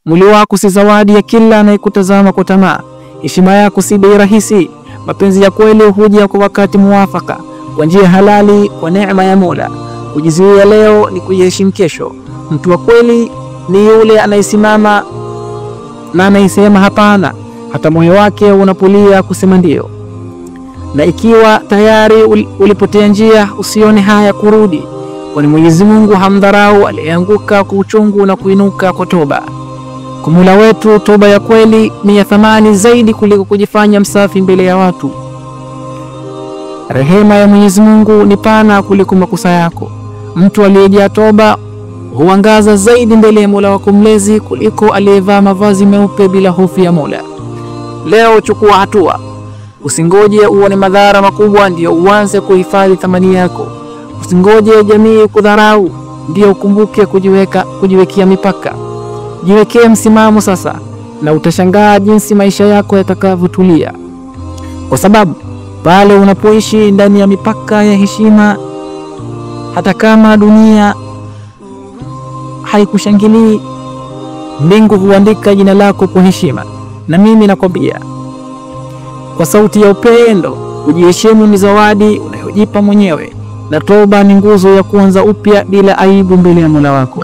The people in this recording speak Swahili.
Mwili wako si zawadi ya kila anayekutazama kwa tamaa. Heshima yako si bei rahisi. Mapenzi ya kweli huja kwa wakati muafaka, kwa njia halali, kwa neema ya Mola. Kujizuia leo ni kujiheshimu kesho. Mtu wa kweli ni yule anayesimama na anayesema hapana hata moyo wake unapolia kusema ndio. Na ikiwa tayari ulipotea njia, usione haya kurudi, kwani Mwenyezi Mungu hamdharau aliyeanguka kwa uchungu na kuinuka kwa toba. Kwa Mola wetu, toba ya kweli ni ya thamani zaidi kuliko kujifanya msafi mbele ya watu. Rehema ya Mwenyezi Mungu ni pana kuliko makosa yako. Mtu aliyejaa toba huangaza zaidi mbele ya Mola wako mlezi kuliko aliyevaa mavazi meupe bila hofu ya Mola. Leo chukua hatua. Usingoje uone madhara makubwa ndio uanze kuhifadhi thamani yako. Usingoje jamii kudharau ndio ukumbuke kujiwekea mipaka. Jiwekee msimamo sasa, na utashangaa jinsi maisha yako yatakavyotulia. Kwa sababu pale unapoishi ndani ya mipaka ya heshima, hata kama dunia haikushangilii, mbingu huandika jina lako kwa heshima. Na mimi nakwambia kwa sauti ya upendo, kujiheshimu ni zawadi unayojipa mwenyewe, na toba ni nguzo ya kuanza upya bila aibu mbele ya Mola wako.